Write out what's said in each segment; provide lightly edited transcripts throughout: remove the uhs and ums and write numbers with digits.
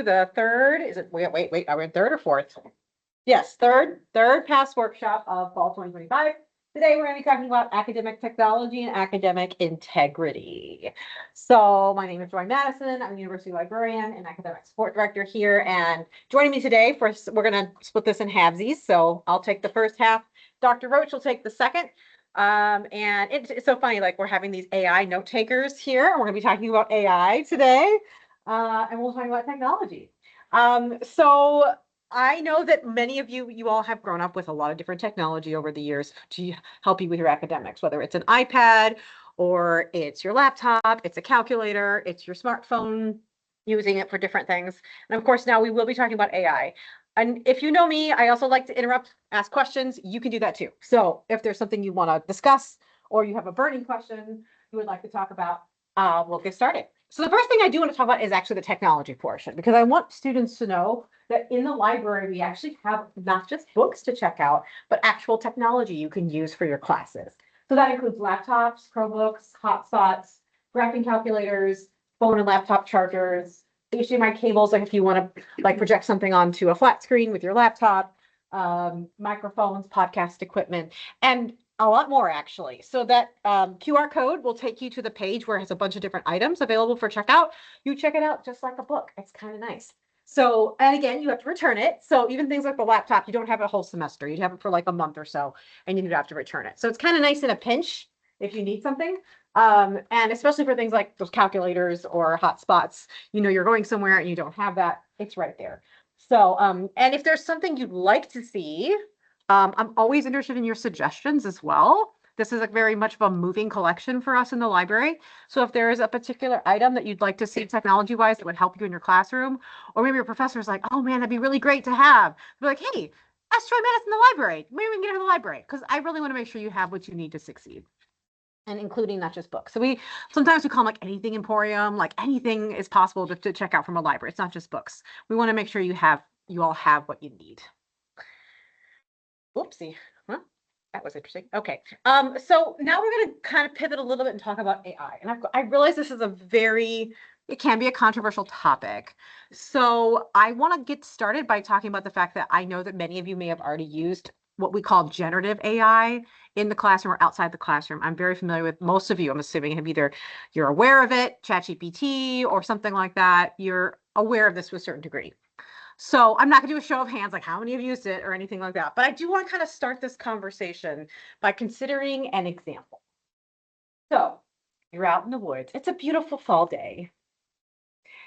the third, is it, wait, are we in third or fourth? Yes, third past workshop of fall 2025. Today, we're going to be talking about academic technology and academic integrity. So my name is Joy Madison. I'm a university librarian and academic support director here. And joining me today, we're going to split this in halvesies. So I'll take the first half. Dr. Roach will take the second. And it's so funny, like we're having these AI note takers here. We're going to be talking about AI today. And we'll talk about technology. So I know that many of you all have grown up with a lot of different technology over the years to help you with your academics, whether it's an iPad or it's your laptop, it's a calculator, it's your smartphone, using it for different things. And of course, now we will be talking about AI. And if you know me, I also like to interrupt, ask questions. You can do that too. So if there's something you want to discuss or you have a burning question you would like to talk about, we'll get started. So the first thing I do want to talk about is actually the technology portion, because I want students to know that in the library, we actually have not just books to check out, but actual technology you can use for your classes. So that includes laptops, Chromebooks, hotspots, graphing calculators, phone and laptop chargers, HDMI cables, like if you want to like project something onto a flat screen with your laptop, microphones, podcast equipment, and a lot more actually. So that QR code will take you to the page where it has a bunch of different items available for checkout. You check it out just like a book. It's kind of nice. So, and again, you have to return it. So even things like the laptop, you don't have it a whole semester. You'd have it for like a month or so, and you'd have to return it. So it's kind of nice in a pinch if you need something. And especially for things like those calculators or hotspots, you know, you're going somewhere and you don't have that, it's right there. So, and if there's something you'd like to see, I'm always interested in your suggestions as well. This is very much of a moving collection for us in the library. So if there is a particular item that you'd like to see technology-wise that would help you in your classroom, or maybe your professor's like, oh man, that'd be really great to have. Be like, hey, ask Troy Madison in the library. Maybe we can get her in the library, because I really want to make sure you have what you need to succeed. And including not just books. So sometimes we call them like anything emporium, like anything is possible to check out from a library. It's not just books. We want to make sure you all have what you need. Whoopsie. Well, that was interesting. Okay. So now we're going to kind of pivot a little bit and talk about AI. And I realize this is it can be a controversial topic. So I want to get started by talking about the fact that I know that many of you may have already used what we call generative AI in the classroom or outside the classroom. I'm very familiar with most of you. I'm assuming have either you're aware of it, ChatGPT or something like that. You're aware of this to a certain degree. So I'm not going to do a show of hands like how many have used it or anything like that. But I do want to kind of start this conversation by considering an example. So you're out in the woods. It's a beautiful fall day.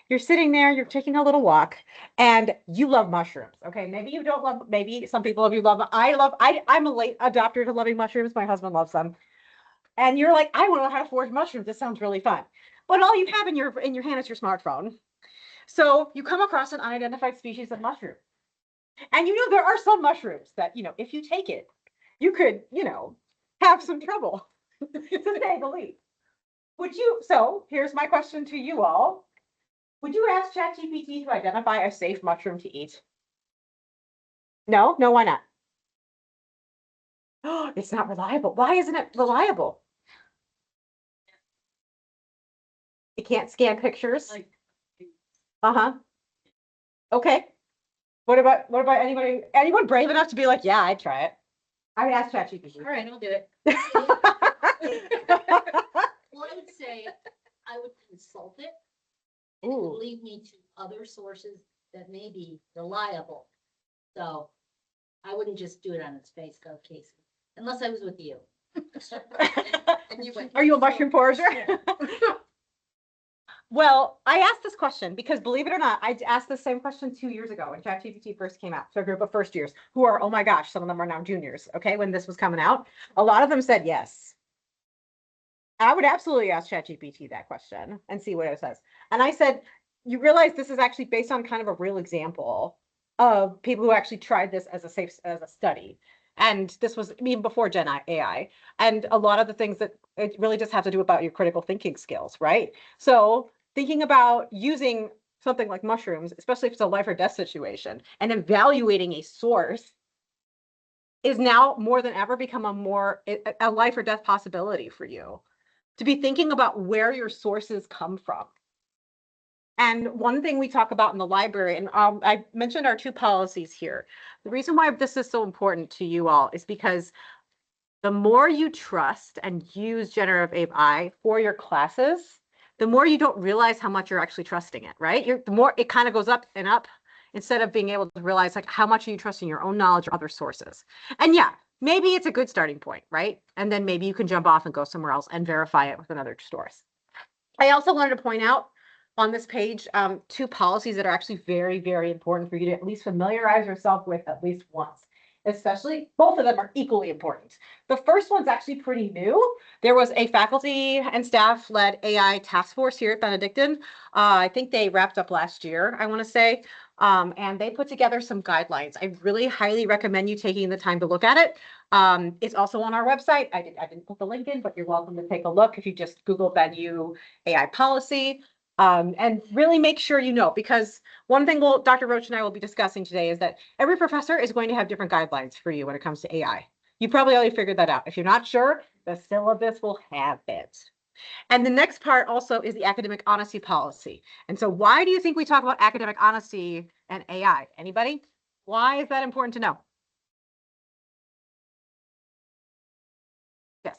You're sitting there, you're taking a little walk, and you love mushrooms. Okay, maybe you don't love, maybe some people of you love, I'm a late adopter to loving mushrooms. My husband loves them. And you're like, I want to know how to forage mushrooms. This sounds really fun. But all you have in your hand is your smartphone. So you come across an unidentified species of mushroom. And you know, there are some mushrooms that, you know, if you take it, you could, you know, have some trouble, to say the least. So here's my question to you all. Would you ask ChatGPT to identify a safe mushroom to eat? No? No, why not? Oh, it's not reliable. Why isn't it reliable? It can't scan pictures? Uh-huh. Okay. What about anyone brave enough to be like, yeah, I'd try it? I would ask ChatGPT. All right, I'll do it. Well, I would say I would consult it. And it would lead me to other sources that may be reliable. So I wouldn't just do it on its face, go Casey, unless I was with you. And you went, are you a mushroom forager? Yeah. Well, I asked this question because, believe it or not, I asked the same question 2 years ago when ChatGPT first came out to a group of first years who are, oh my gosh, some of them are now juniors. Okay, when this was coming out, a lot of them said yes. I would absolutely ask ChatGPT that question and see what it says. And I said, you realize this is actually based on kind of a real example of people who actually tried this as a study. And this was even before Gen AI. And a lot of the things that it really just have to do about your critical thinking skills, right? So thinking about using something like mushrooms, especially if it's a life or death situation, and evaluating a source is now more than ever become a life or death possibility for you. To be thinking about where your sources come from. And one thing we talk about in the library, and I mentioned our 2 policies here. The reason why this is so important to you all is because the more you trust and use generative AI for your classes, the more you don't realize how much you're actually trusting it, right? The more it kind of goes up and up instead of being able to realize like how much are you trusting your own knowledge or other sources. And yeah, maybe it's a good starting point, right? And then maybe you can jump off and go somewhere else and verify it with another source. I also wanted to point out on this page 2 policies that are actually very, very important for you to at least familiarize yourself with at least once. Especially, both of them are equally important. The first one's actually pretty new. There was a faculty and staff-led AI task force here at Benedictine. I think they wrapped up last year, I want to say. And they put together some guidelines. I really highly recommend you taking the time to look at it. It's also on our website. I didn't put the link in, but you're welcome to take a look if you just Google BenU AI policy. And really make sure you know, because one thing Dr. Roach and I will be discussing today is that every professor is going to have different guidelines for you when it comes to AI. You probably already figured that out. If you're not sure, the syllabus will have it. And the next part also is the academic honesty policy. And so why do you think we talk about academic honesty and AI? Anybody? Why is that important to know? Yes.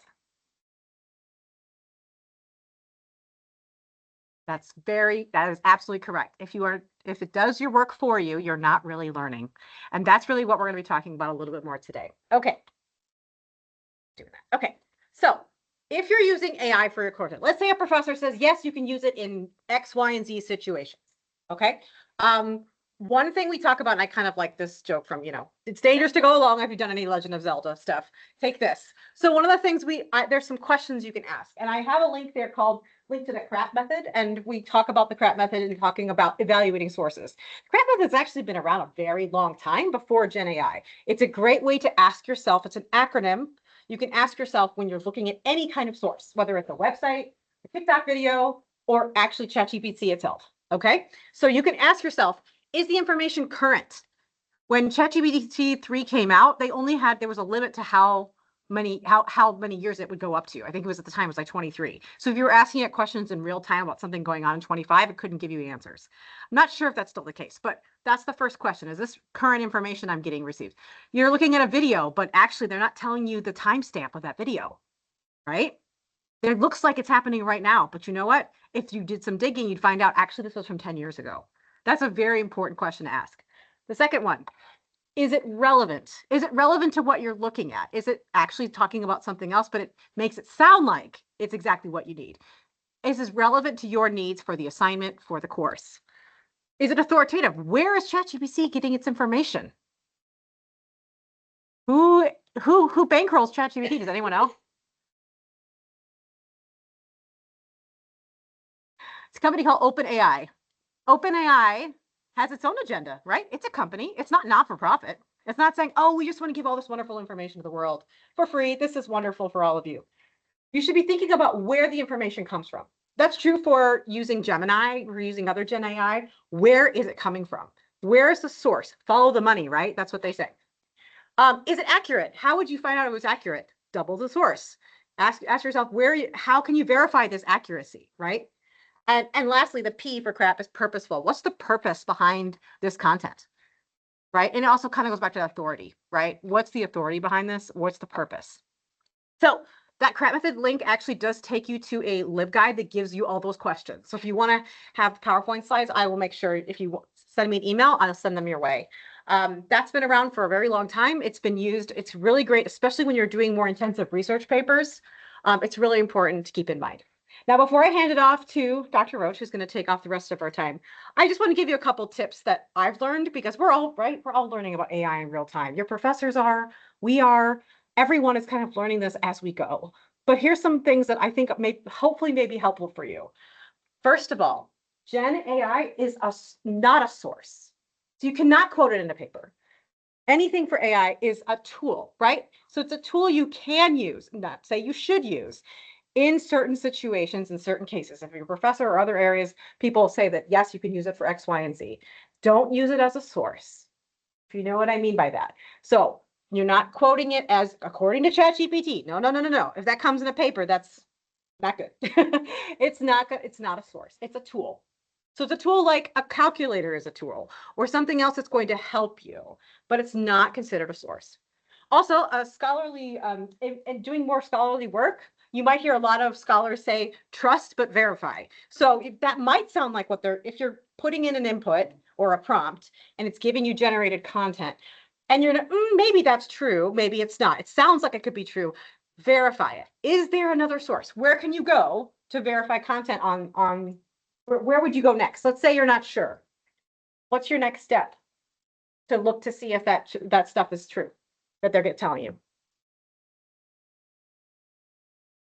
That is absolutely correct. If it does your work for you, you're not really learning. And that's really what we're going to be talking about a little bit more today. Okay. Okay. So if you're using AI for your course, let's say a professor says, yes, you can use it in X, Y, and Z situations. Okay. One thing we talk about, and I kind of like this joke from, it's dangerous to go along if you've done any Legend of Zelda stuff. Take this. So one of the things there's some questions you can ask, and I have a link there called link to the CRAP method, and we talk about the CRAP method and talking about evaluating sources. CRAP method's actually been around a very long time before Gen AI. It's a great way to ask yourself. It's an acronym. You can ask yourself when you're looking at any kind of source, whether it's a website, a TikTok video, or actually ChatGPT itself. Okay, so you can ask yourself, is the information current? When ChatGPT 3 came out, there was a limit to how many years it would go up to. I think it was at the time, it was like 23. So if you were asking it questions in real time about something going on in 25, it couldn't give you answers. I'm not sure if that's still the case, but that's the first question. Is this current information I'm getting received? You're looking at a video, but actually they're not telling you the timestamp of that video, right? It looks like it's happening right now, but you know what? If you did some digging, you'd find out actually this was from 10 years ago. That's a very important question to ask. The second one, is it relevant? Is it relevant to what you're looking at? Is it actually talking about something else, but it makes it sound like it's exactly what you need? Is this relevant to your needs for the assignment, for the course? Is it authoritative? Where is ChatGPT getting its information? Who bankrolls ChatGPT? Does anyone know? It's a company called OpenAI. OpenAI has its own agenda, right? It's a company. It's not for profit. It's not saying, oh, we just want to give all this wonderful information to the world for free. This is wonderful for all of you. You should be thinking about where the information comes from. That's true for using Gemini or using other Gen AI. Where is it coming from? Where is the source? Follow the money, right? That's what they say. Is it accurate? How would you find out it was accurate? Double the source. Ask yourself, how can you verify this accuracy, right? And lastly, the P for crap is purposeful. What's the purpose behind this content, right? And it also kind of goes back to authority, right? What's the authority behind this? What's the purpose? So that crap method link actually does take you to a LibGuide that gives you all those questions. So if you want to have PowerPoint slides, I will make sure if you send me an email, I'll send them your way. That's been around for a very long time. It's been used. It's really great, especially when you're doing more intensive research papers. It's really important to keep in mind. Now, before I hand it off to Dr. Roach, who's going to take off the rest of our time, I just want to give you a couple tips that I've learned because we're all learning about AI in real time. Your professors are, we are, everyone is kind of learning this as we go. But here's some things that I think hopefully may be helpful for you. First of all, Gen AI is not a source. So you cannot quote it in a paper. Anything for AI is a tool, right? So it's a tool you can use, not say you should use in certain situations, in certain cases. If you're a professor or other areas, people say that, yes, you can use it for X, Y, and Z. Don't use it as a source, if you know what I mean by that. So you're not quoting it as according to ChatGPT. No. If that comes in a paper, that's not good. It's not a source. It's a tool. So it's a tool like a calculator is a tool or something else that's going to help you, but it's not considered a source. Also, a scholarly, in doing more scholarly work, you might hear a lot of scholars say trust but verify. So that might sound like what they're, if you're putting in an input or a prompt and it's giving you generated content and you're maybe that's true, maybe it's not. It sounds like it could be true. Verify it. Is there another source? Where can you go to verify content on where would you go next? Let's say you're not sure. What's your next step to look to see if that stuff is true that they're telling you?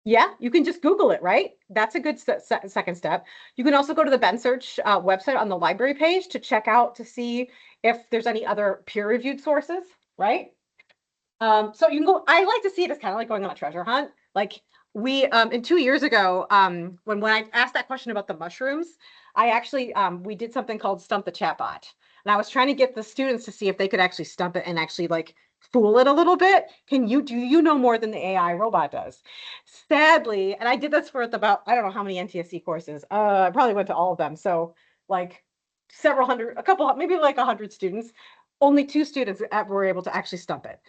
Yeah, you can just Google it, right? That's a good second step. You can also go to the BenSearch website on the library page to check out to see if there's any other peer-reviewed sources, right? So you can go, I like to see it as kind of like going on a treasure hunt. Like we, in 2 years ago, when I asked that question about the mushrooms, I actually, we did something called Stump the Chatbot. And I was trying to get the students to see if they could actually stump it and actually like fool it a little bit. Do you know more than the AI robot does? Sadly, and I did this for about, I don't know how many NTSC courses. I probably went to all of them. So like several hundred, maybe like 100 students. Only 2 students were able to actually stump it.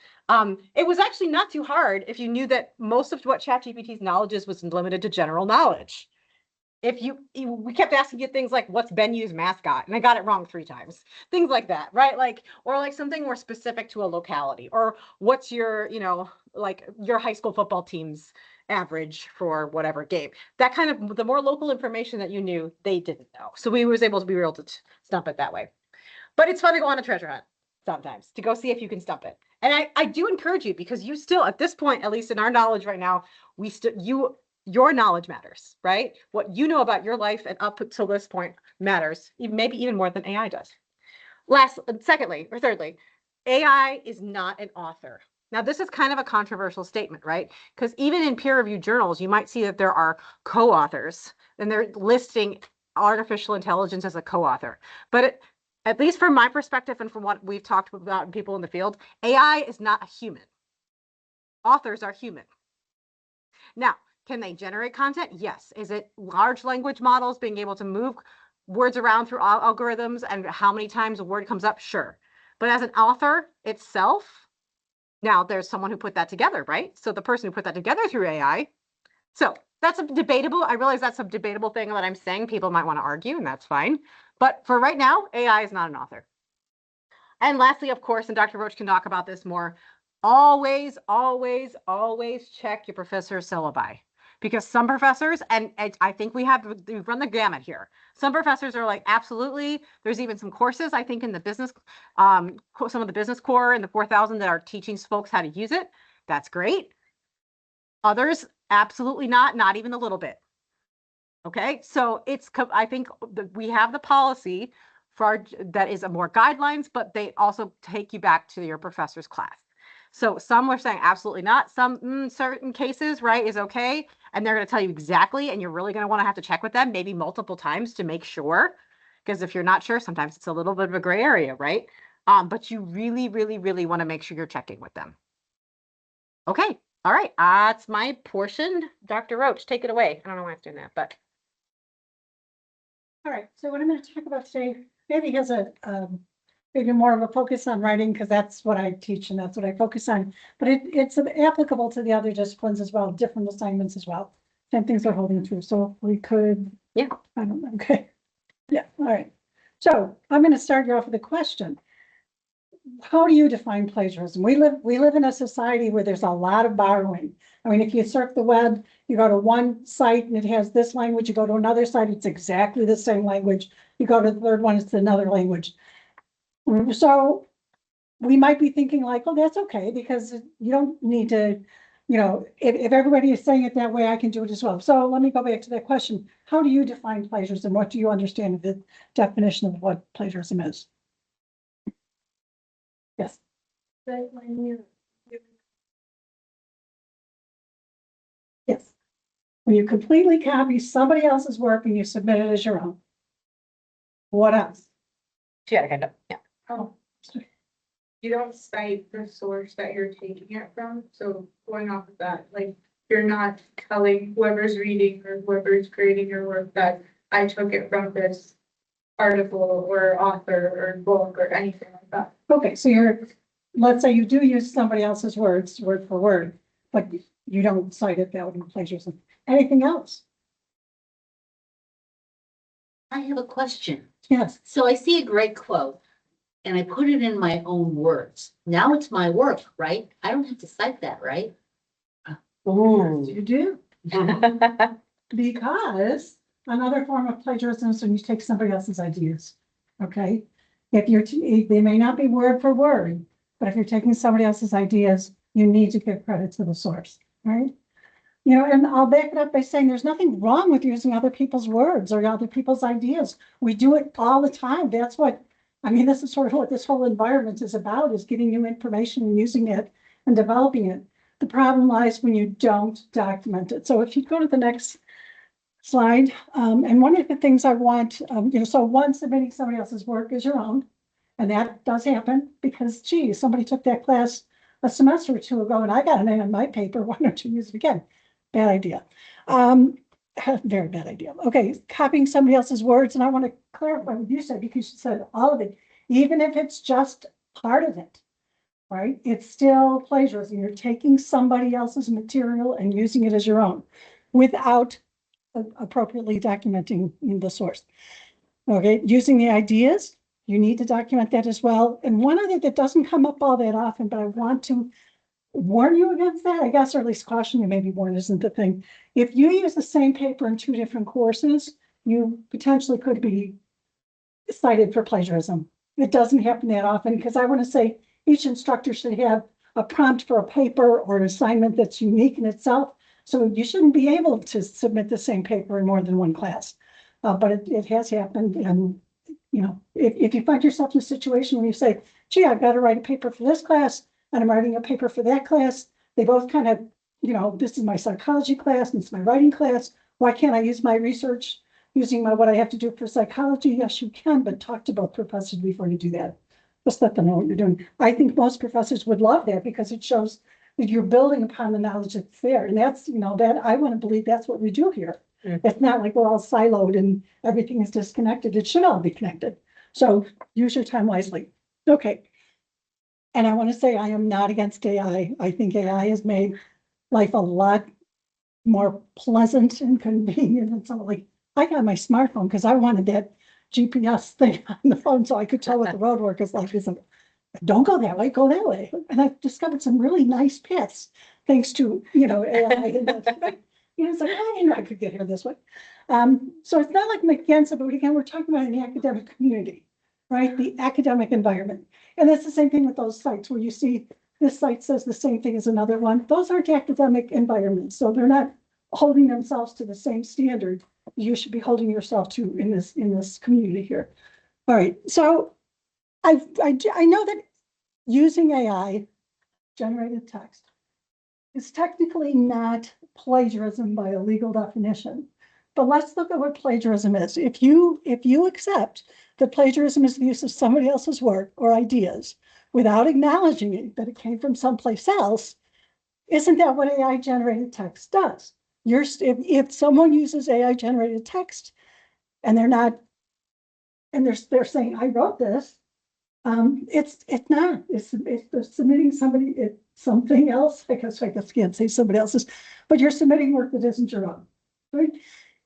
It was actually not too hard if you knew that most of what ChatGPT's knowledge is was limited to general knowledge. If we kept asking you things like, what's Benu's mascot? And I got it wrong 3 times. Things like that, right? Like, or like something more specific to a locality, or what's your, like your high school football team's average for whatever game. That kind of, the more local information that you knew, they didn't know. So we were able to stump it that way. But it's fun to go on a treasure hunt sometimes to go see if you can stump it. And I do encourage you, because you still, at this point, at least in our knowledge right now, your knowledge matters, right? What you know about your life and up until this point matters, maybe even more than AI does. Thirdly, AI is not an author. Now, this is kind of a controversial statement, right? Because even in peer-reviewed journals, you might see that there are co-authors, and they're listing artificial intelligence as a co-author. But at least from my perspective and from what we've talked about people in the field, AI is not a human. Authors are human. Now, can they generate content? Yes. Is it large language models being able to move words around through algorithms and how many times a word comes up? Sure. But as an author itself, now there's someone who put that together, right? So the person who put that together through AI. So that's I realize that's a debatable thing that I'm saying. People might want to argue, and that's fine. But for right now, AI is not an author. And lastly, of course, and Dr. Roach can talk about this more, always, always, always check your professor's syllabi. Because some professors, and I think we've run the gamut here. Some professors are like, absolutely. There's even some courses, I think, in the business, some of the business core in the 4,000 that are teaching folks how to use it. That's great. Others, absolutely not even a little bit. Okay, so I think we have the policy that is a more guidelines, but they also take you back to your professor's class. So some were saying absolutely not. Some certain cases, right, is okay. And they're going to tell you exactly, and you're really going to want to have to check with them maybe multiple times to make sure. Because if you're not sure, sometimes it's a little bit of a gray area, right? But you really, really, really want to make sure you're checking with them. Okay, all right, that's my portion. Dr. Roach, take it away. I don't know why I'm doing that, but. All right, so what I'm going to talk about today maybe has maybe more of a focus on writing, because that's what I teach and that's what I focus on. But it's applicable to the other disciplines as well, different assignments as well. Same things are holding true. So we could, Yeah. I don't know. Okay. Yeah. All right. So I'm going to start you off with a question. How do you define plagiarism? We live in a society where there's a lot of borrowing. I mean, if you surf the web, you go to one site and it has this language, you go to another site, it's exactly the same language. You go to the third one, it's another language. So we might be thinking like, oh, that's okay, because you don't need to, if everybody is saying it that way, I can do it as well. So let me go back to that question. How do you define plagiarism? What do you understand of the definition of what plagiarism is? Yes. Yes. When you completely copy somebody else's work and you submit it as your own. What else? Yeah, kind of. Yeah. Oh, You don't cite the source that you're taking it from, so going off of that, like, you're not telling whoever's reading or whoever's creating your work that I took it from this article or author or book or anything like that. Okay, so let's say you do use somebody else's words, word for word, but you don't cite it, that would be plagiarism. Anything else? I have a question. Yes, So I see a great quote and I put it in my own words. Now it's my work, right? I don't have to cite that, right? Ooh. you do. Because another form of plagiarism is when you take somebody else's ideas, okay? If they may not be word for word, but if you're taking somebody else's ideas, you need to give credit to the source, right? You know, and I'll back it up by saying there's nothing wrong with using other people's words or other people's ideas. We do it all the time. That's what, I mean, this is sort of what this whole environment is about, is giving you information and using it and developing it. The problem lies when you don't document it. So if you go to the next slide, and one of the things I want, so one, submitting somebody else's work is your own. And that does happen because, gee, somebody took that class a semester or two ago and I got an A on my paper. Why don't you use it again? Bad idea. Very bad idea. Okay, copying somebody else's words. And I want to clarify what you said, because you said all of it, even if it's just part of it, right? It's still plagiarism. You're taking somebody else's material and using it as your own without appropriately documenting the source. Okay, using the ideas, you need to document that as well. And one other that doesn't come up all that often, but I want to warn you against that, I guess, or at least caution you, maybe warn isn't the thing. If you use the same paper in two different courses, you potentially could be cited for plagiarism. It doesn't happen that often, because I want to say each instructor should have a prompt for a paper or an assignment that's unique in itself. So you shouldn't be able to submit the same paper in more than one class. But it has happened. And, you know, if you find yourself in a situation where you say, gee, I've got to write a paper for this class and I'm writing a paper for that class, they both kind of, you know, this is my psychology class and it's my writing class. Why can't I use my research using what I have to do for psychology? Yes, you can, but talk to both professors before you do that. Just let them know what you're doing. I think most professors would love that, because it shows that you're building upon the knowledge that's there. And that's, you know, that I want to believe that's what we do here. It's not like we're all siloed and everything is disconnected. It should all be connected. So use your time wisely. Okay. And I want to say I am not against AI. I think AI has made life a lot more pleasant and convenient. And so, like, I got my smartphone because I wanted that GPS thing on the phone so I could tell what the road work is like. Isn't, don't go that way, go that way. And I've discovered some really nice paths thanks to, you know, AI. You know, it's like, I didn't know I could get here this way. So it's not like I'm against it, but again, we're talking about an academic community, right? The academic environment. And that's the same thing with those sites where you see this site says the same thing as another one. Those aren't academic environments. So they're not holding themselves to the same standard you should be holding yourself to in this community here. All right. So I know that using AI generated text is technically not plagiarism by a legal definition. But let's look at what plagiarism is. If you accept that plagiarism is the use of somebody else's work or ideas without acknowledging it, that it came from someplace else, isn't that what AI generated text does? If someone uses AI generated text and they're saying, I wrote this, it's not, it's submitting something else. I guess can't say somebody else's, but you're submitting work that isn't your own, right?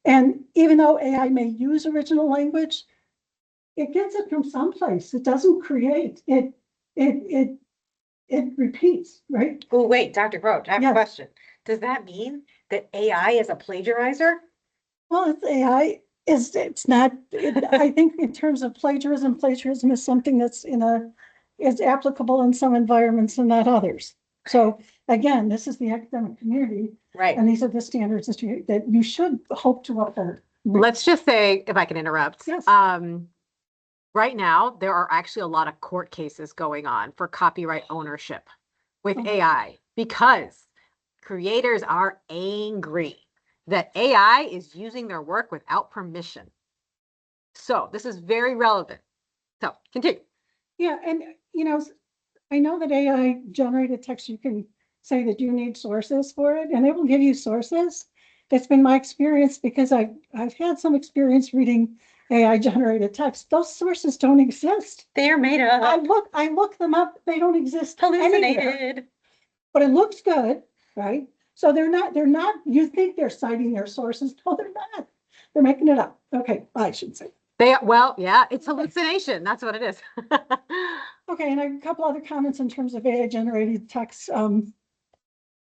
And even though AI may use original language, it gets it from someplace. It doesn't create it. It repeats, right? Oh, wait, Dr. Roach, I have a Yes. question. Does that mean that AI is a plagiarizer? Well, it's AI. It's not. I think in terms of plagiarism is something that's is applicable in some environments and not others. So again, this is the academic community, Right. and these are the standards that you should hope to uphold. Let's just say, if I can interrupt. Yes. Right now, there are actually a lot of court cases going on for copyright ownership with Oh. AI, because creators are angry that AI is using their work without permission. So this is very relevant. So continue. Yeah, and you know, I know that AI generated text, you can say that you need sources for it, and it will give you sources. That's been my experience, because I've had some experience reading AI generated text, those sources don't exist. They're made I up, look them up, they don't exist anywhere, hallucinated. but it looks good, right? So they're not, you think they're citing their sources, no, they're not. They're making it up. Okay, I should say. Well, yeah, it's hallucination. That's what it is. Okay, and a couple other comments in terms of AI generated text, an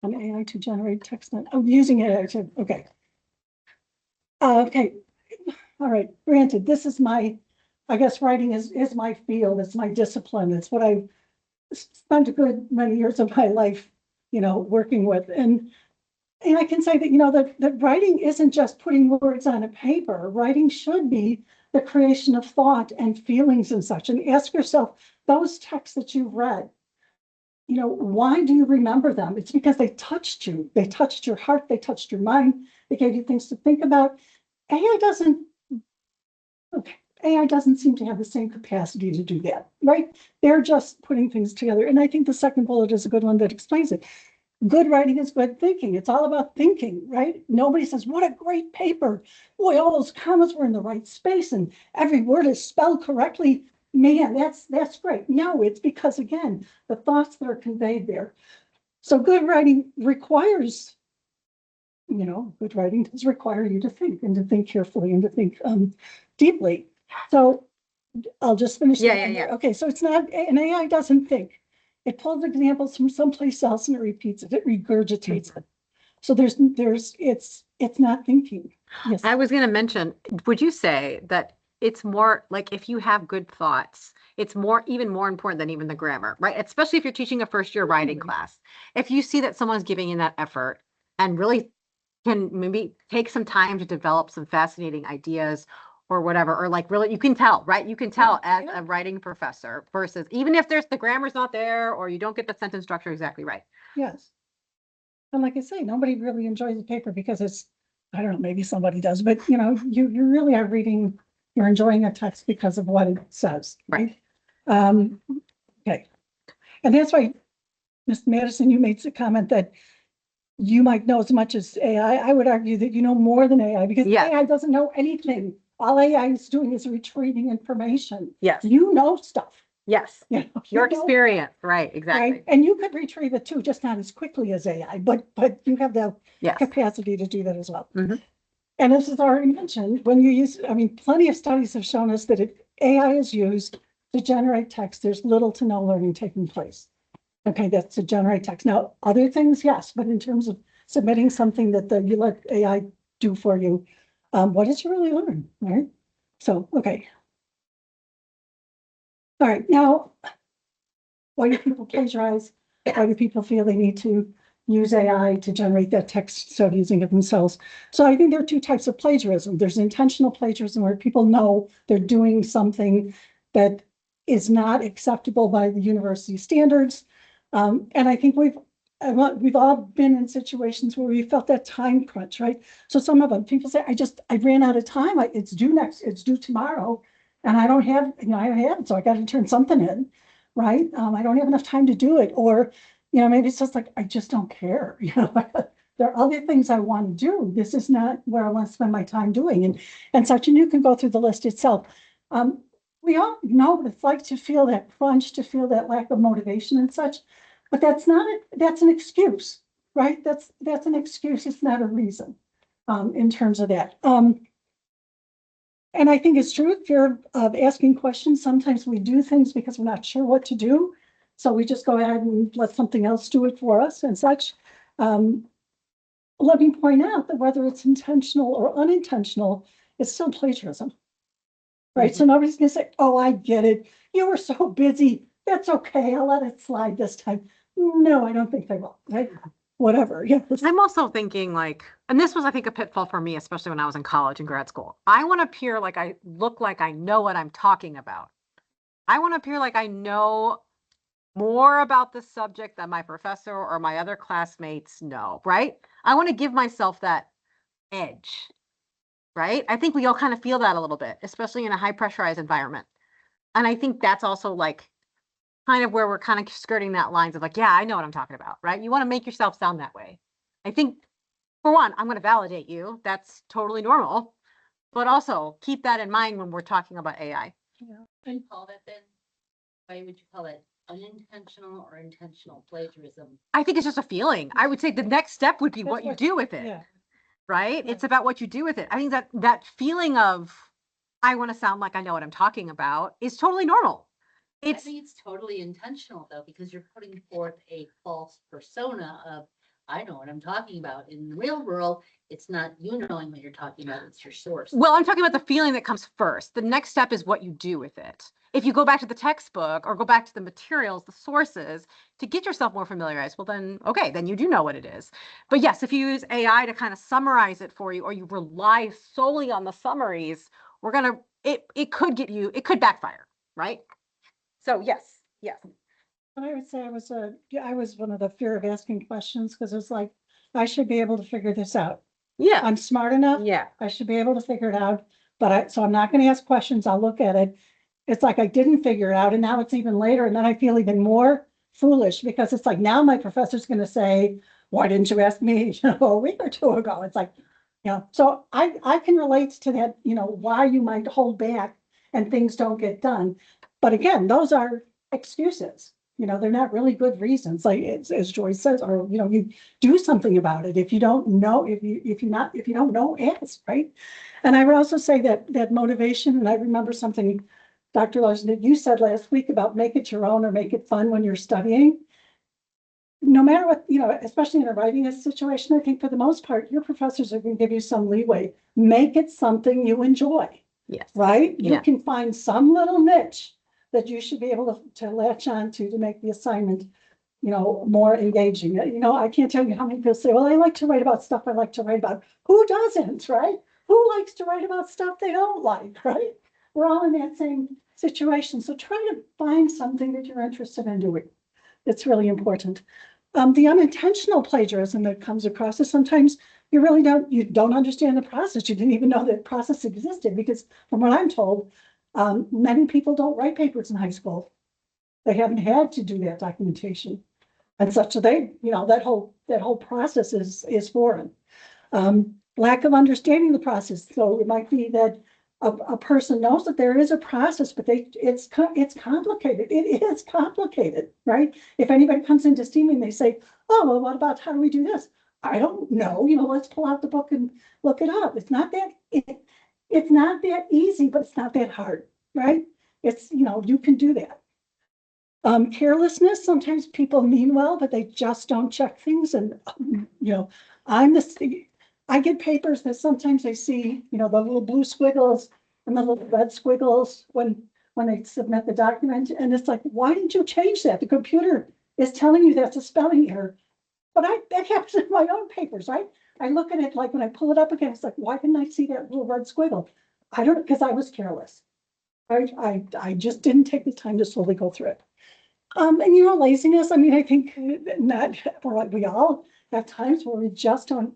AI to generate text, using AI to, okay. Okay, all right, granted, this is I guess writing is my field, it's my discipline, it's what I've spent a good many years of my life, working with. And I can say that, that writing isn't just putting words on a paper. Writing should be the creation of thought and feelings and such. And ask yourself, those texts that you've read, why do you remember them? It's because they touched you. They touched your heart. They touched your mind. They gave you things to think about. AI doesn't, okay, AI doesn't seem to have the same capacity to do that, right? They're just putting things together. And I think the second bullet is a good one that explains it. Good writing is good thinking. It's all about thinking, right? Nobody says, what a great paper. Boy, all those commas were in the right space and every word is spelled correctly. Man, that's great. No, it's because, again, the thoughts that are conveyed there. So good writing requires, good writing does require you to think and to think carefully and to think deeply. So I'll just finish. Yeah. Okay, so it's not, an AI doesn't think. It pulls examples from someplace else and it repeats it. It regurgitates it. So it's not thinking. Yes. I was going to mention, would you say that it's more like if you have good thoughts, it's even more important than even the grammar, right? Especially if you're teaching a first year writing class. If you see that someone's giving in that effort and really can maybe take some time to develop some fascinating ideas or whatever, or like really, you can tell, right? You can tell as a writing professor versus even if the grammar's not there or you don't get the sentence structure exactly right. Yes. And like I say, nobody really enjoys the paper because I don't know, maybe somebody does, but you really are reading, you're enjoying a text because of what it says. Right. Okay. And that's why, Ms. Madison, you made the comment that you might know as much as AI. I would argue that you know more than AI because AI doesn't know anything. All AI is doing is retrieving information. Yes. You know stuff. Yes. Your experience. Right. Exactly. Right. And you could retrieve it too, just not as quickly as AI, but you have the capacity to do that as well. Mm-hmm. And this is already mentioned, when you use, plenty of studies have shown us that if AI is used to generate text, there's little to no learning taking place. Okay, that's to generate text. Now, other things, yes, but in terms of submitting something that you let AI do for you, what did you really learn, right? So, okay. All right, now, why do people plagiarize? Why do people feel they need to use AI to generate that text instead of using it themselves? So I think there are two types of plagiarism. There's intentional plagiarism where people know they're doing something that is not acceptable by the university standards. And I think we've all been in situations where we felt that time crunch, right? So some of them, people say, I ran out of time. It's due tomorrow. And I don't have, I don't have it. So I got to turn something in, right? I don't have enough time to do it. Or, maybe it's just like, I just don't care. There are other things I want to do. This is not where I want to spend my time doing and such. And you can go through the list itself. We all know what it's like to feel that crunch, to feel that lack of motivation and such, but that's an excuse, right? That's an excuse. It's not a reason in terms of that. And I think it's true, fear of asking questions. Sometimes we do things because we're not sure what to do. So we just go ahead and let something else do it for us and such. Let me point out that whether it's intentional or unintentional, it's still plagiarism. Right. So nobody's going to say, oh, I get it. You were so busy. That's okay. I'll let it slide this time. No, I don't think they will. Right. Whatever. Yeah. I'm also thinking and this was, I think, a pitfall for me, especially when I was in college and grad school. I want to appear like I look like I know what I'm talking about. I want to appear like I know more about the subject than my professor or my other classmates know, right? I want to give myself that edge. Right? I think we all kind of feel that a little bit, especially in a high pressurized environment. And I think that's also kind of where we're kind of skirting that lines of yeah, I know what I'm talking about, right? You want to make yourself sound that way. I think for one, I'm going to validate you. That's totally normal. But also keep that in mind when we're talking about AI. And call that then, why would you call it unintentional or intentional plagiarism? I think it's just a feeling. I would say the next step would be what you do with it, Yeah, right? Yeah. It's about what you do with it. I think that feeling of, I want to sound like I know what I'm talking about is totally normal. I It's, think it's totally intentional though, because you're putting forth a false persona of, I know what I'm talking about. In the real world, it's not you knowing what you're talking about, it's your source. well, I'm talking about the feeling that comes first. The next step is what you do with it. If you go back to the textbook or go back to the materials, the sources to get yourself more familiarized, well, then, okay, then you do know what it is. But yes, if you use AI to kind of summarize it for you, or you rely solely on the summaries, it could backfire, right? So yes, yes. but I would say I was one of the fear of asking questions, because it's like, I should be able to figure this out. Yeah. I'm smart enough, Yeah. I should be able to figure it out, so I'm not gonna ask questions, I'll look at it. It's like I didn't figure it out, and now it's even later, and then I feel even more foolish, because it's like, now my professor's gonna say, why didn't you ask me, a week or two ago? It's like, so I can relate to that, why you might hold back and things don't get done. But again, those are excuses, they're not really good reasons, like, as Joyce says, or, you do something about it. If you don't know, if you don't know, ask, right? And I would also say that motivation, and I remember something, Dr. Larson, that you said last week about make it your own or make it fun when you're studying. No matter what, especially in a writing situation, I think for the most part, your professors are going to give you some leeway. Make it something you enjoy, Yes. right? Yeah. You can find some little niche that you should be able to latch on to make the assignment, more engaging. I can't tell you how many people say, well, I like to write about stuff I like to write about. Who doesn't, right? Who likes to write about stuff they don't like, right? We're all in that same situation. So try to find something that you're interested in doing. It's really important. The unintentional plagiarism that comes across is sometimes you don't understand the process. You didn't even know that process existed, because from what I'm told, many people don't write papers in high school. They haven't had to do that documentation and such. So that whole process is foreign. Lack of understanding the process. So it might be that a person knows that there is a process, but it's complicated. It is complicated, right? If anybody comes in to see me and they say, oh, well, what about, how do we do this? I don't know, let's pull out the book and look it up. It's not that easy, but it's not that hard, right? It's, you can do that. Carelessness, sometimes people mean well, but they just don't check things. And, I get papers that sometimes I see, the little blue squiggles and the little red squiggles when they submit the document. And it's like, why didn't you change that? The computer is telling you that's a spelling error. But that happens in my own papers, right? I look at it, like when I pull it up again, it's like, why didn't I see that little red squiggle? I don't, because I was careless. I just didn't take the time to slowly go through it. And laziness, I mean, I think not, we all have times where we just don't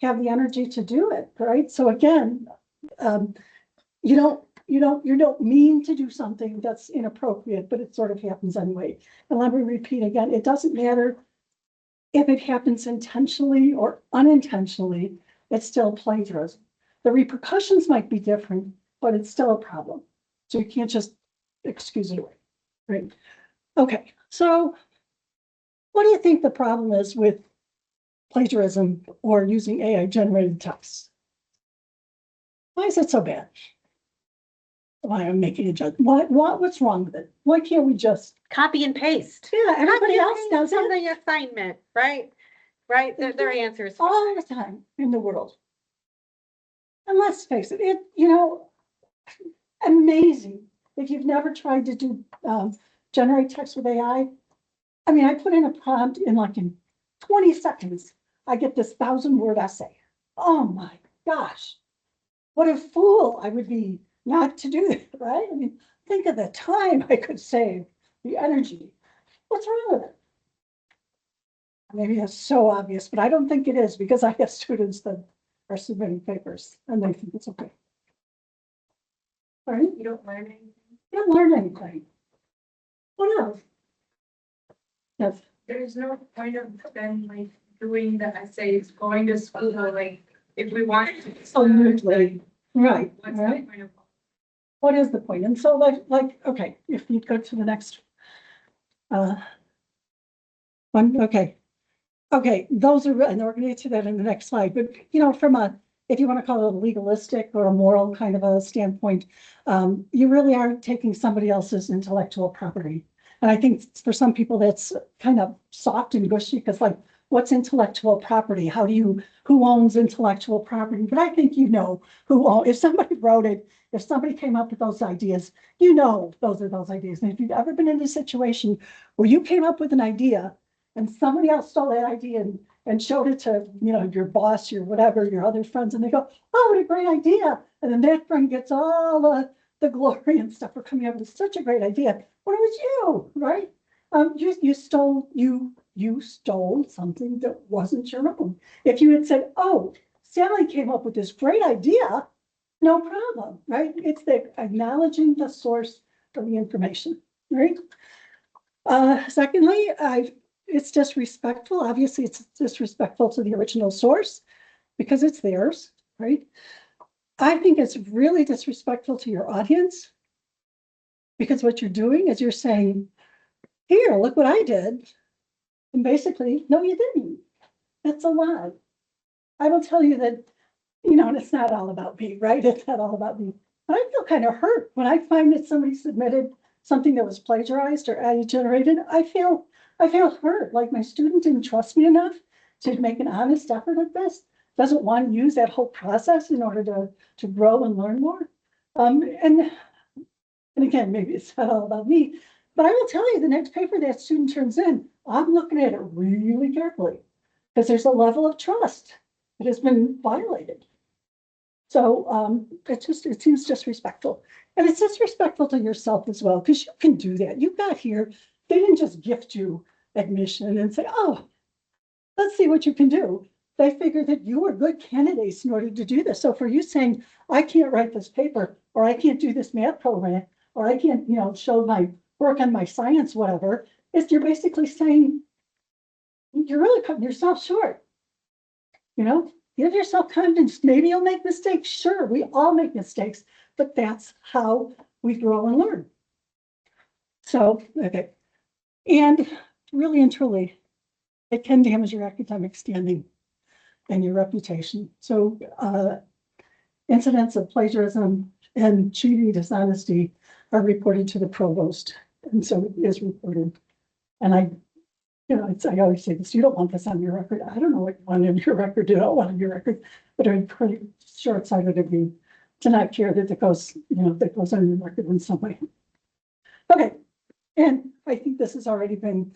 have the energy to do it, right? So again, you don't mean to do something that's inappropriate, but it sort of happens anyway. And let me repeat again, it doesn't matter if it happens intentionally or unintentionally, it's still plagiarism. The repercussions might be different, but it's still a problem. So you can't just excuse it away, right? Okay, so what do you think the problem is with plagiarism or using AI generated text? Why is it so bad? Why am I making a judgment? What's wrong with it? Why can't we just? Copy and paste. Yeah, everybody else does From it the assignment, right? Right, their answers. all the time in the world. And let's face it, amazing. If you've never tried to do generate text with AI, I mean, I put in a prompt in 20 seconds, I get this 1,000-word essay. Oh my gosh, what a fool I would be not to do that, right? I mean, think of the time I could save, the energy. What's wrong with it? Maybe that's so obvious, but I don't think it is, because I have students that are submitting papers and they think it's okay. Right? You don't learn anything. You don't learn anything. What else? Yes. There's no point of then doing the essays, going to school, if we want to. Absolutely. Right, What's the right. point of? What is the point? And so okay, if you go to the next uh one, okay. Okay, those are, and we're gonna get to that in the next slide, but from if you want to call it a legalistic or a moral kind of a standpoint, you really are taking somebody else's intellectual property. And I think for some people that's kind of soft and gushy, because like, what's intellectual property? Who owns intellectual property? But I think if somebody wrote it, if somebody came up with those ideas, those are those ideas. And if you've ever been in a situation where you came up with an idea and somebody else stole that idea and showed it to, your boss, your whatever, your other friends, and they go, oh, what a great idea. And then that friend gets all the glory and stuff for coming up with such a great idea. Well, it was you, right? You stole something that wasn't your own. If you had said, oh, Sally came up with this great idea, no problem, right? It's the acknowledging the source of the information, right? Secondly, it's disrespectful. Obviously, it's disrespectful to the original source because it's theirs, right? I think it's really disrespectful to your audience because what you're doing is you're saying, here, look what I did. And basically, no, you didn't. That's a lie. I will tell you that, and it's not all about me, right? It's not all about me. But I feel kind of hurt when I find that somebody submitted something that was plagiarized or AI generated. I feel hurt, like my student didn't trust me enough to make an honest effort at this, doesn't want to use that whole process in order to grow and learn more. And again, maybe it's not all about me, but I will tell you the next paper that student turns in, I'm looking at it really carefully because there's a level of trust that has been violated. So it seems disrespectful. And it's disrespectful to yourself as well, because you can do that. You got here, they didn't just gift you admission and say, oh, let's see what you can do. They figured that you were good candidates in order to do this. So for you saying, I can't write this paper, or I can't do this math program, or I can't, show my work on my science, whatever, is you're basically saying, you're really cutting yourself short. Give yourself confidence. Maybe you'll make mistakes. Sure, we all make mistakes, but that's how we grow and learn. So, okay. And really and truly, it can damage your academic standing and your reputation. So, incidents of plagiarism and cheating, dishonesty are reported to the provost. And so it is reported. And I always say this, you don't want this on your record. I don't know what you want on your record, you don't want on your record, but it would be pretty short-sighted of you to not care that it goes, that goes on your record in some way. Okay, and I think this has already been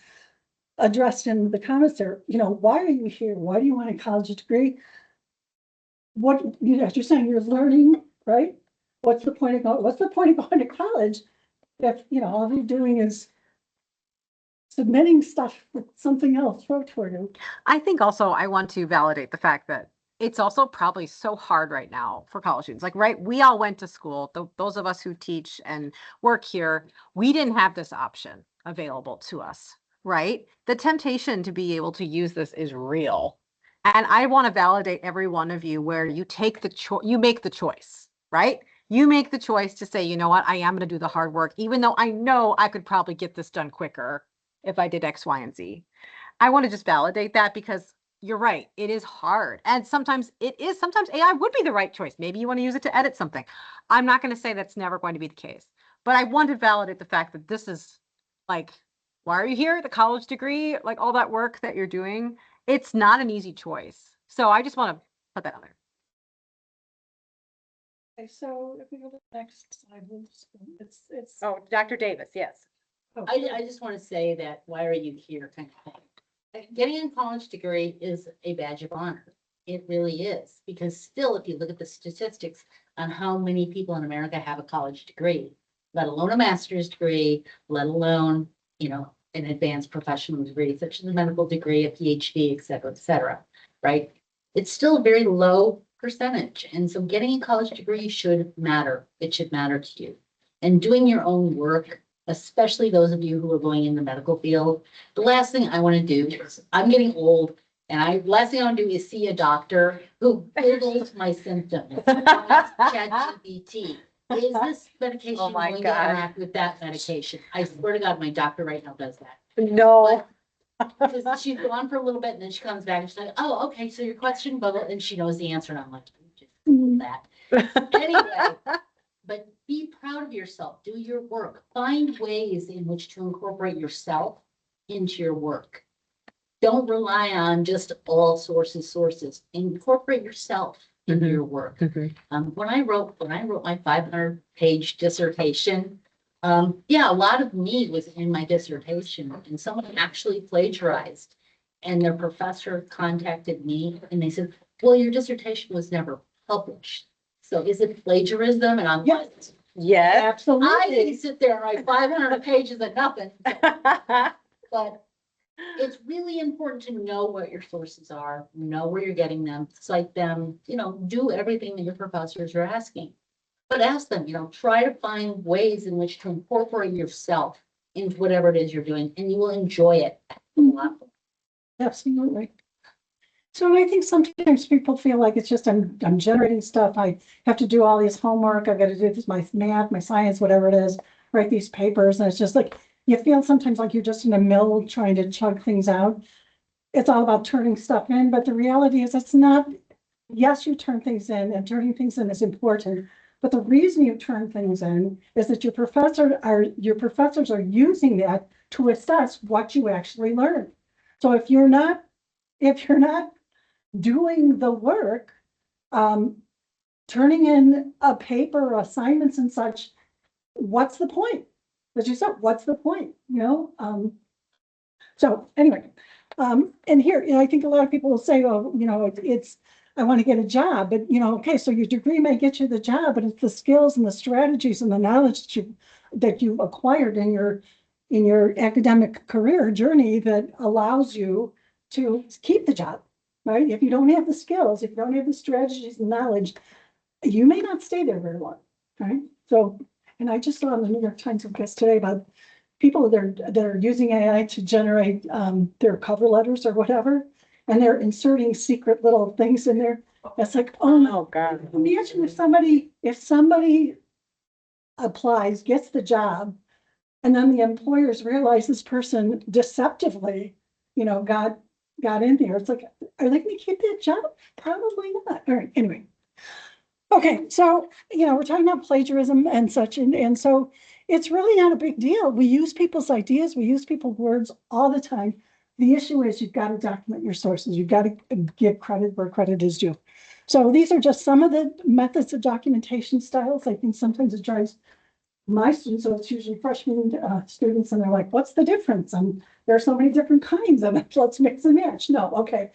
addressed in the comments there. Why are you here? Why do you want a college degree? What, you're saying you're learning, right? What's the point of going to college if, all you're doing is submitting stuff with something else wrote for you? I think also I want to validate the fact that it's also probably so hard right now for college students. Like, right, we all went to school. Those of us who teach and work here, we didn't have this option available to us, right? The temptation to be able to use this is real. And I want to validate every one of you where you take you make the choice, right? You make the choice to say, you know what, I am going to do the hard work, even though I know I could probably get this done quicker if I did X, Y, and Z. I want to just validate that because you're right. It is hard. And sometimes AI would be the right choice. Maybe you want to use it to edit something. I'm not going to say that's never going to be the case, but I want to validate the fact that this is like, why are you here? The college degree, like all that work that you're doing, it's not an easy choice. So I just want to put that on there. Okay, so if we go to the next slide, it's. Oh, Dr. Davis, yes. I just want to say that why are you here kind of thing. Getting a college degree is a badge of honor. It really is, because still, if you look at the statistics on how many people in America have a college degree, let alone a master's degree, let alone, an advanced professional degree, such as a medical degree, a PhD, et cetera, right? It's still a very low percentage. And so getting a college degree should matter. It should matter to you. And doing your own work, especially those of you who are going in the medical field, the last thing I want to do is I'm getting old And last thing I want to do is see a doctor who Googles my symptoms. ChatGPT. Is this medication Oh my going to gosh. interact with that medication? I swear to God, my doctor right now does that. No. Because she's gone for a little bit and then she comes back and she's like, oh, okay, so your question, blah, blah, and she knows the answer. And I'm like, "You just Googled that." Anyway, but be proud of yourself, do your work, find ways in which to incorporate yourself into your work. Don't rely on just all sources, incorporate yourself into your work. When I wrote my 500-page dissertation, yeah, a lot of me was in my dissertation and someone actually plagiarized. And their professor contacted me and they said, well, your dissertation was never published. So is it plagiarism? And I'm like, Yes. I Absolutely. didn't sit there and write 500 pages of nothing. But it's really important to know what your sources are, know where you're getting them, cite them, do everything that your professors are asking. But ask them, try to find ways in which to incorporate yourself into whatever it is you're doing, and you will enjoy it a lot. Absolutely. So I think sometimes people feel like it's just, I'm generating stuff. I have to do all this homework. I've got to do this, my math, my science, whatever it is, write these papers. And it's just like, you feel sometimes like you're just in a mill trying to chug things out. It's all about turning stuff in, but the reality is it's not. Yes, you turn things in, and turning things in is important. But the reason you turn things in is that your professors are using that to assess what you actually learned. So if you're not doing the work, turning in a paper, assignments and such, what's the point? As you said, what's the point, So anyway, and here, I think a lot of people will say, oh, I want to get a job, but okay, so your degree may get you the job, but it's the skills and the strategies and the knowledge that you've acquired in your academic career journey that allows you to keep the job, right? If you don't have the skills, if you don't have the strategies and knowledge, you may not stay there very long, right? So, and I just saw in the New York Times just today about people that are using AI to generate their cover letters or whatever, and they're inserting secret little things in there. It's like, oh God. imagine if somebody applies, gets the job, and then the employers realize this person deceptively, got in there. It's like, are they going to keep that job? Probably not. All right. Anyway. Okay, so, we're talking about plagiarism and such, and so it's really not a big deal. We use people's ideas, we use people's words all the time. The issue is you've got to document your sources. You've got to give credit where credit is due. So these are just some of the methods of documentation styles. I think sometimes it drives my students, so it's usually freshman students, and they're like, what's the difference? And there are so many different kinds of it. Let's mix and match. No, okay.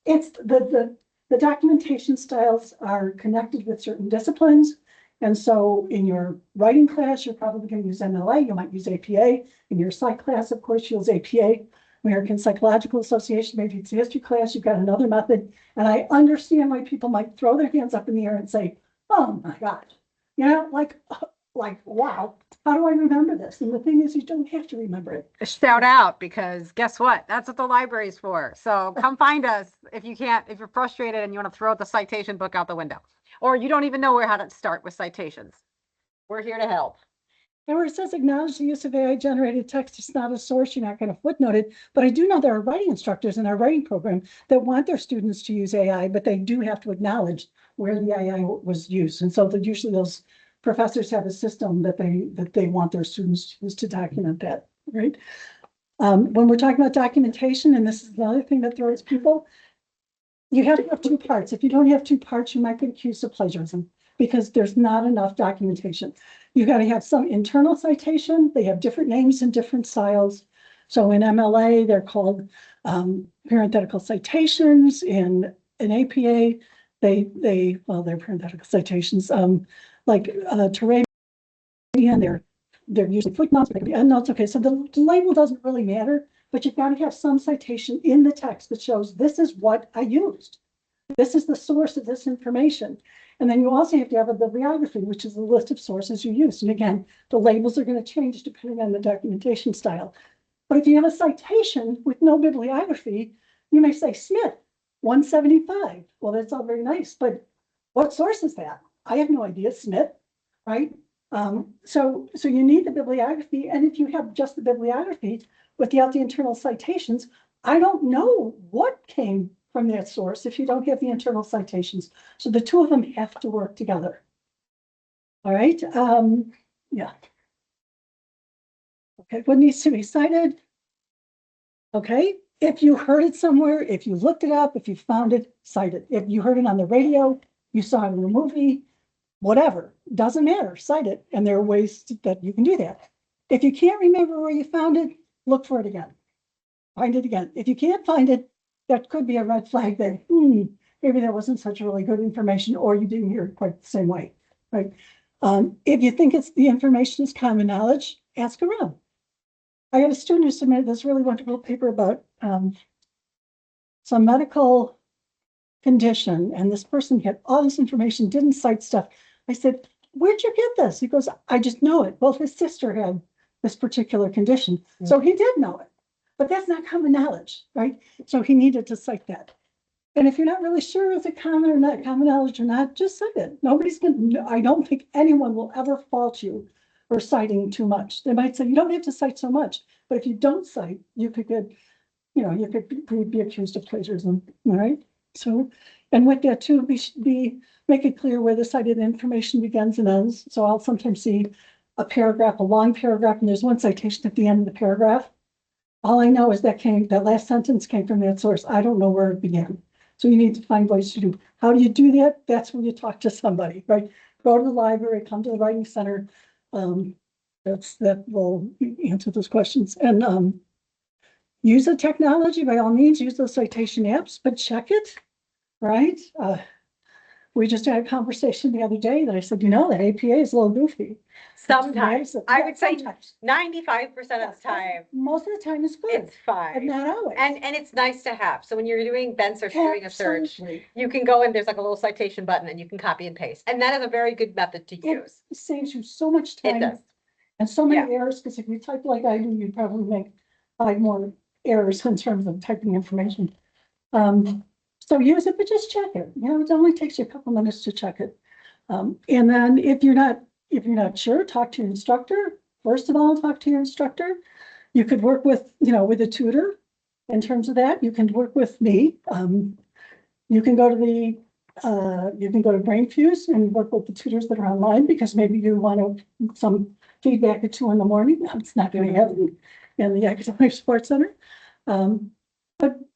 It's the documentation styles are connected with certain disciplines. And so in your writing class, you're probably going to use MLA. You might use APA. In your psych class, of course, you'll use APA. American Psychological Association, maybe it's history class, you've got another method. And I understand why people might throw their hands up in the air and say, oh my God, like, wow, how do I remember this? And the thing is, you don't have to remember it. Shout out, because guess what? That's what the library's for. So come find us if you're frustrated and you want to throw the citation book out the window, or you don't even know how to start with citations. We're here to help. And where it says acknowledge the use of AI generated text, it's not a source, you're not going to footnote it. But I do know there are writing instructors in our writing program that want their students to use AI, but they do have to acknowledge where the AI was used. And so usually those professors have a system that they want their students to use to document that, right? When we're talking about documentation, and this is another thing that throws people, you have to have two parts. If you don't have two parts, you might get accused of plagiarism because there's not enough documentation. You got to have some internal citation. They have different names and different styles. So in MLA, they're called parenthetical citations. In APA, they're parenthetical citations. Like Terrain, they're usually footnotes, but they can be endnotes. Okay, so the label doesn't really matter, but you've got to have some citation in the text that shows this is what I used. This is the source of this information. And then you also have to have a bibliography, which is a list of sources you use. And again, the labels are going to change depending on the documentation style. But if you have a citation with no bibliography, You may say Smith, 175. Well, that's all very nice, but what source is that? I have no idea, Smith, right? So you need the bibliography, and if you have just the bibliography without the internal citations, I don't know what came from that source if you don't have the internal citations. So the two of them have to work together. All right, yeah. Okay, what needs to be cited? Okay, if you heard it somewhere, if you looked it up, if you found it, cite it. If you heard it on the radio, you saw it in a movie, whatever, doesn't matter, cite it. And there are ways that you can do that. If you can't remember where you found it, look for it again. Find it again. If you can't find it, that could be a red flag that, maybe that wasn't such really good information, or you didn't hear it quite the same way, right? If you think the information is common knowledge, ask around. I had a student who submitted this really wonderful paper about some medical condition, and this person had all this information, didn't cite stuff. I said, where'd you get this? He goes, I just know it. Well, his sister had this particular condition, so he did know it, but that's not common knowledge, right? So he needed to cite that. And if you're not really sure if it's common or not, common knowledge or not, just cite it. Nobody's gonna, I don't think anyone will ever fault you for citing too much. They might say, you don't have to cite so much, but if you don't cite, you could get, you could be accused of plagiarism, all right? So, and with that too, make it clear where the cited information begins and ends. So I'll sometimes see a paragraph, a long paragraph, and there's one citation at the end of the paragraph. All I know is that last sentence came from that source. I don't know where it began. So you need to find ways to do. How do you do that? That's when you talk to somebody, right? Go to the library, come to the writing center. That will answer those questions. And use the technology by all means, use those citation apps, but check it, right? We just had a conversation the other day that I said, the APA is a little goofy. Sometimes, I would say sometimes. 95% of the time, Most of the time it's good, it's but fine. not always. And it's nice to have. So when you're doing Ben search, doing a search, Absolutely. you can go and there's like a little citation button and you can copy and paste. And that is a very good method to use. It saves you so much It time does. and so many errors, because if you type like I do, you'd probably make 5 more errors in terms of typing information. So use it, but just check it. It only takes you a couple minutes to check it. And then if you're not sure, talk to your instructor. First of all, talk to your instructor. You could work with, with a tutor in terms of that. You can work with me. You can go to Brainfuse and work with the tutors that are online, because maybe you want some feedback at 2 a.m. It's not going to happen in the academic support center.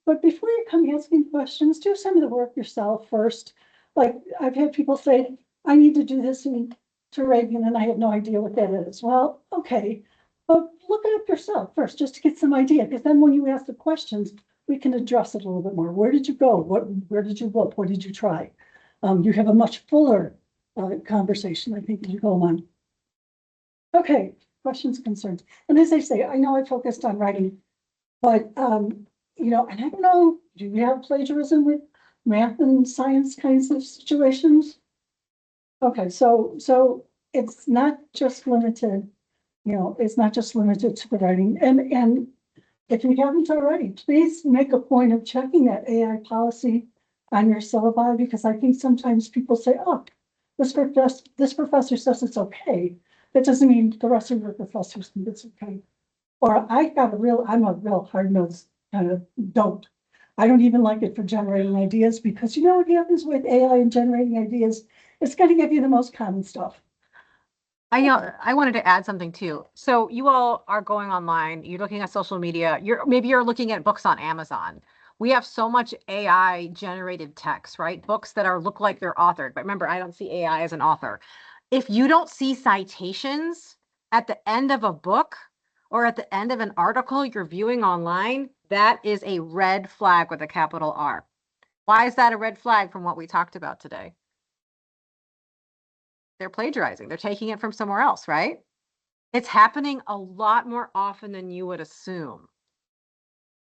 But before you come asking questions, do some of the work yourself first. Like I've had people say, I need to do this in Turabian and I have no idea what that is. Well, okay, but look it up yourself first, just to get some idea, because then when you ask the questions, we can address it a little bit more. Where did you go? Where did you look? What did you try? You have a much fuller conversation, I think, as you go on. Okay, questions, concerns. And as I say, I know I focused on writing, but and I don't know, do you have plagiarism with math and science kinds of situations? Okay, so it's not just limited, it's not just limited to the writing. And if you haven't already, please make a point of checking that AI policy on your syllabi, because I think sometimes people say, oh, this professor says it's okay. That doesn't mean the rest of your professors think it's okay. Or I'm a real hard-nosed kind of don't. I don't even like it for generating ideas, because what happens with AI and generating ideas, it's going to give you the most common stuff. I wanted to add something too. So you all are going online, you're looking at social media, maybe you're looking at books on Amazon. We have so much AI generated text, right? Books that look like they're authored. But remember, I don't see AI as an author. If you don't see citations at the end of a book or at the end of an article you're viewing online, that is a red flag with a capital R. Why is that a red flag from what we talked about today? They're plagiarizing. They're taking it from somewhere else, right? It's happening a lot more often than you would assume.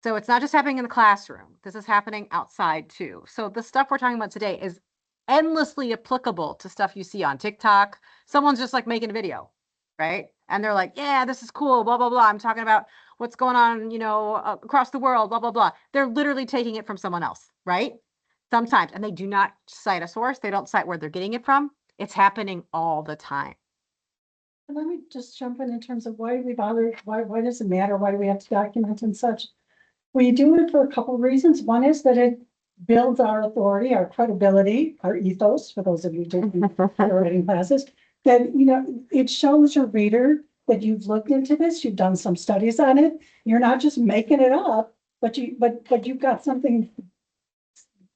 So it's not just happening in the classroom. This is happening outside too. So the stuff we're talking about today is endlessly applicable to stuff you see on TikTok. Someone's just like making a video, right? And they're like, yeah, this is cool, blah, blah, blah. I'm talking about what's going on, you know, across the world, blah, blah, blah. They're literally taking it from someone else, right? Sometimes, and they do not cite a source. They don't cite where they're getting it from. It's happening all the time. Let me just jump in terms of why do we bother, why does it matter? Why do we have to document and such? We do it for a couple of reasons. One is that it builds our authority, our credibility, our ethos, for those of you taking writing classes, that, you know, it shows your reader that you've looked into this, you've done some studies on it. You're not just making it up, but you've got something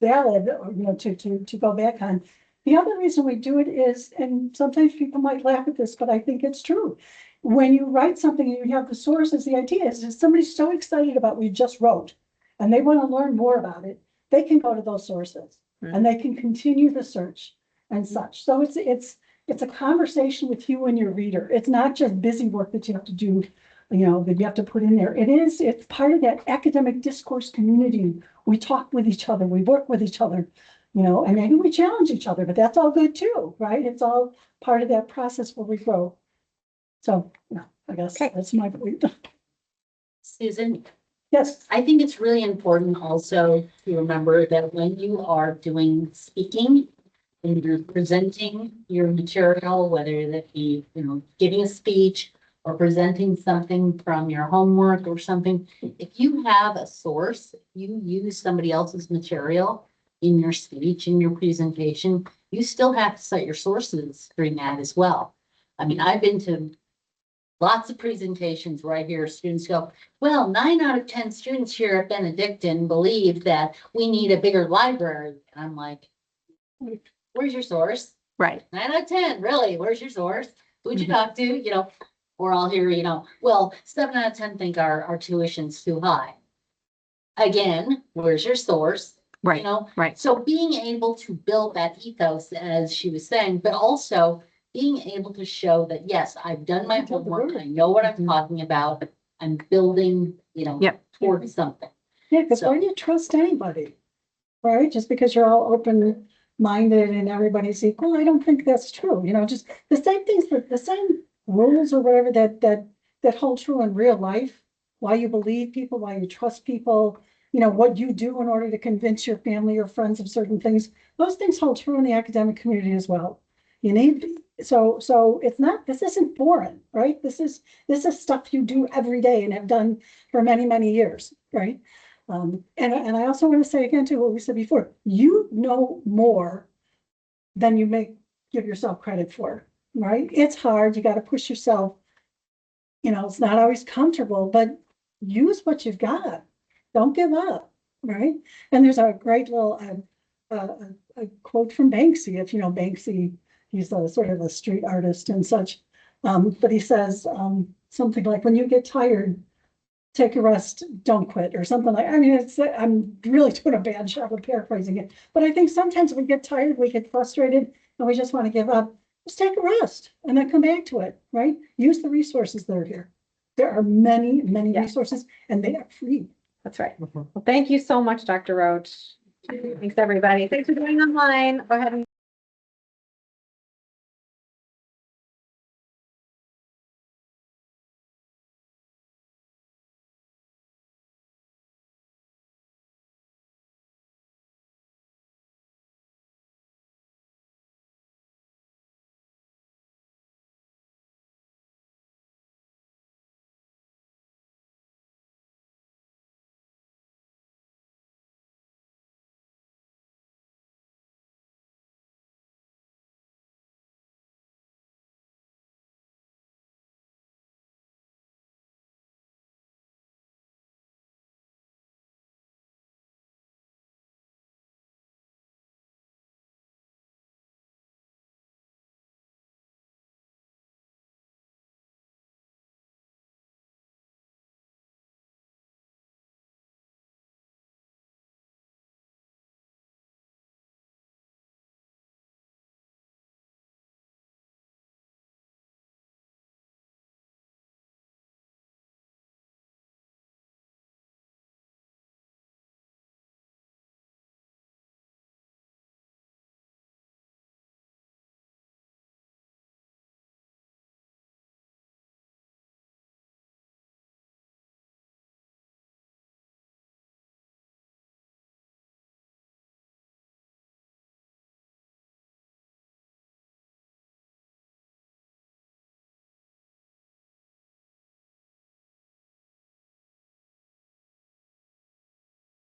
valid, you know, to go back on. The other reason we do it is, and sometimes people might laugh at this, but I think it's true. When you write something and you have the sources, the idea is somebody's so excited about what you just wrote and they want to learn more about it, they can go to those sources and they can continue the search and such. So it's a conversation with you and your reader. It's not just busy work that you have to do, you know, that you have to put in there. It's part of that academic discourse community. We talk with each other, we work with each other, you know, and maybe we challenge each other, but that's all good too, right? It's all part of that process where we grow. So, yeah, I guess that's my point. Susan, Yes, I think it's really important also to remember that when you are doing speaking and you're presenting your material, whether that be, you know, giving a speech or presenting something from your homework or something, if you have a source, you use somebody else's material in your speech, in your presentation, you still have to cite your sources during that as well. I mean, I've been to lots of presentations where I hear students go, well, 9 out of 10 students here at Benedictine believe that we need a bigger library. And I'm like, where's your source? Right. 9 out of 10, really? Where's your source? Who'd you talk to? You know, or I'll hear, you know, well, 7 out of 10 think our tuition's too high. Again, where's your source? Right. You know, Right. so being able to build that ethos, as she was saying, but also being able to show that, yes, I've done my homework, I know what I'm talking about, I'm building, you know, Yep. towards something. yeah, because why do you trust anybody? Right? Just because you're all open-minded and everybody's equal, I don't think that's true. You know, just the same things, the same rules or whatever that hold true in real life. Why you believe people, why you trust people, you know, what you do in order to convince your family or friends of certain things. Those things hold true in the academic community as well. You need, so it's not, this isn't foreign, right? This is stuff you do every day and have done for many, many years, right? And I also want to say again to what we said before, you know more than you may give yourself credit for, right? It's hard, you got to push yourself. You know, it's not always comfortable, but use what you've got. Don't give up, right? And there's a great little a quote from Banksy, if you know Banksy, he's a sort of a street artist and such. But he says something like, when you get tired, take a rest, don't quit, or something like, I mean, I'm really doing a bad job of paraphrasing it, but I think sometimes we get tired, we get frustrated, and we just want to give up. Just take a rest and then come back to it, right? Use the resources that are here. There are many, many resources and they are free. That's right. Well, thank you so much, Dr. Roach. Thanks, everybody. Thanks for joining online. Go ahead and